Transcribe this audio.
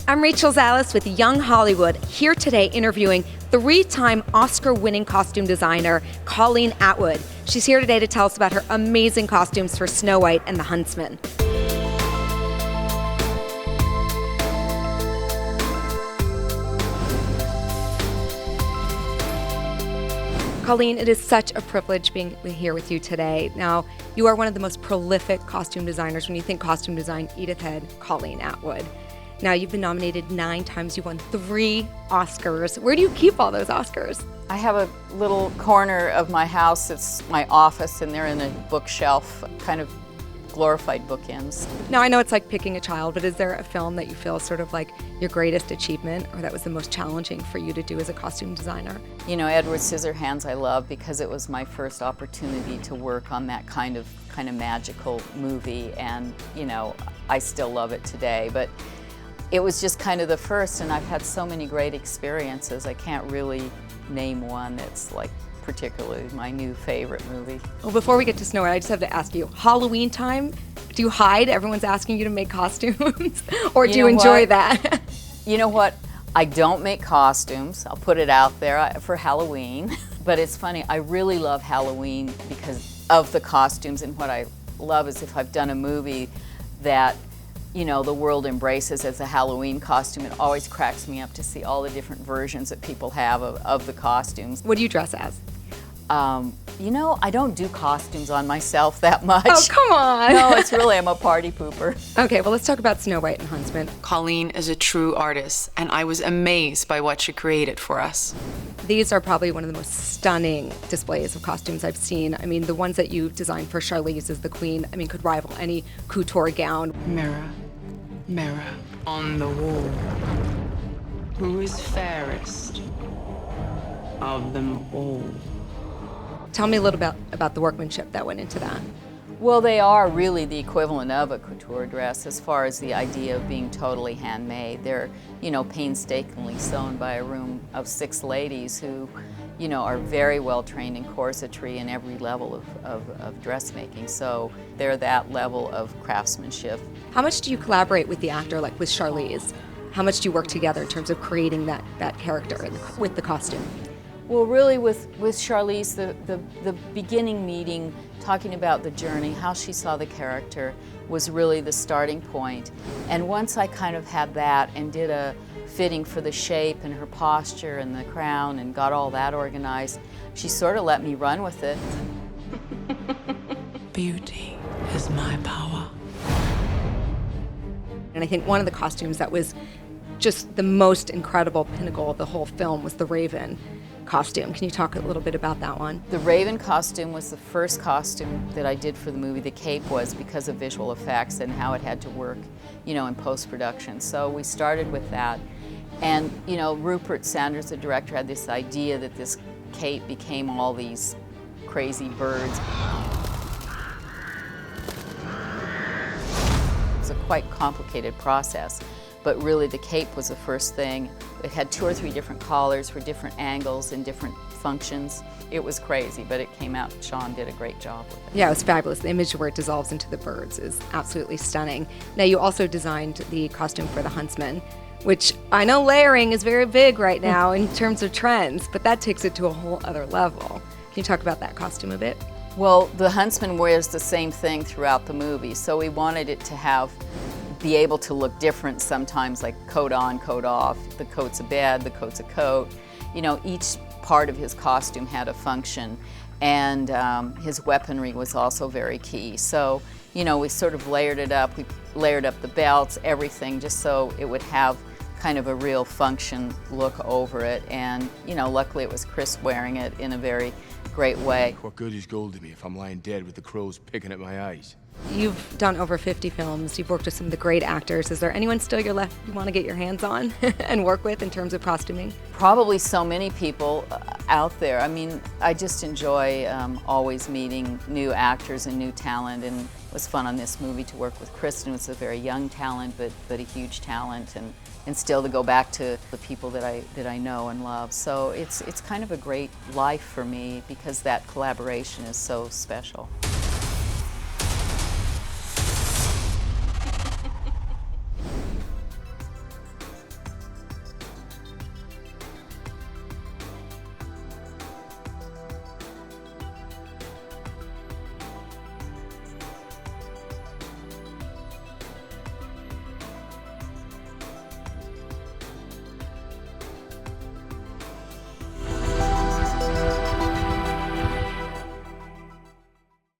I'm Rachel Zalis with Young Hollywood, here today interviewing three-time Oscar-winning costume designer Colleen Atwood. She's here today to tell us about her amazing costumes for Snow White and the Huntsman. Colleen, it is such a privilege being here with you today. Now, you are one of the most prolific costume designers. When you think costume design, Edith Head, Colleen Atwood. Now, you've been nominated 9 times. You've won 3 Oscars. Where do you keep all those Oscars? I have a little corner of my house. It's my office, and they're in a bookshelf, kind of glorified bookends. Now, I know it's like picking a child, but is there a film that you feel sort of like your greatest achievement, or that was the most challenging for you to do as a costume designer? You know, Edward Scissorhands I love because it was my first opportunity to work on that kind of magical movie, and you know, I still love it today. But it was just kind of the first, and I've had so many great experiences. I can't really name one that's like particularly my new favorite movie. Well, before we get to Snow White, I just have to ask you, Halloween time, do you hide? Everyone's asking you to make costumes, or do you enjoy that? You know what? I don't make costumes. I'll put it out there for Halloween. But it's funny, I really love Halloween because of the costumes, and what I love is if I've done a movie that, you know, the world embraces as a Halloween costume, it always cracks me up to see all the different versions that people have of the costumes. What do you dress as? You know, I don't do costumes on myself that much. Oh, come on. No, it's really, I'm a party pooper. Okay, well, let's talk about Snow White and Huntsman. Colleen is a true artist, and I was amazed by what she created for us. These are probably one of the most stunning displays of costumes I've seen. I mean, the ones that you designed for Charlize as the Queen, I mean, could rival any couture gown. Mirror, mirror on the wall, who is fairest of them all? Tell me a little bit about the workmanship that went into that. Well, they are really the equivalent of a couture dress as far as the idea of being totally handmade. They're, you know, painstakingly sewn by a room of 6 ladies who, you know, are very well trained in corsetry and every level of dressmaking. So they're that level of craftsmanship. How much do you collaborate with the actor, like with Charlize? How much do you work together in terms of creating that character with the costume? Well, really with Charlize, the beginning meeting, talking about the journey, how she saw the character, was really the starting point. And once I kind of had that and did a fitting for the shape and her posture and the crown and got all that organized, she sort of let me run with it. Beauty is my power. And I think one of the costumes that was just the most incredible pinnacle of the whole film was the Raven costume. Can you talk a little bit about that one? The Raven costume was the first costume that I did for the movie. The cape was because of visual effects and how it had to work, you know, in post-production. So we started with that. And, you know, Rupert Sanders, the director, had this idea that this cape became all these crazy birds. It was a quite complicated process. But really the cape was the first thing. It had 2 or 3 different collars for different angles and different functions. It was crazy, but it came out. Sean did a great job with it. Yeah, it was fabulous. The image where it dissolves into the birds is absolutely stunning. Now, you also designed the costume for the Huntsman, which I know layering is very big right now in terms of trends, but that takes it to a whole other level. Can you talk about that costume a bit? Well, the Huntsman wears the same thing throughout the movie, so we wanted it to be able to look different sometimes, like coat on, coat off. The coat's a bed, the coat's a coat. You know, each part of his costume had a function, and his weaponry was also very key. So, you know, we sort of layered it up. We layered up the belts, everything, just so it would have kind of a real function look over it. And, you know, luckily it was Chris wearing it in a very great way. What good is gold to me if I'm lying dead with the crows picking at my eyes? You've done over 50 films. You've worked with some of the great actors. Is there anyone still you want to get your hands on and work with in terms of costuming? Probably so many people out there. I mean, I just enjoy always meeting new actors and new talent, and it was fun on this movie to work with Kristen, who's a very young talent, but a huge talent, and still to go back to the people that I know and love. So it's kind of a great life for me because that collaboration is so special.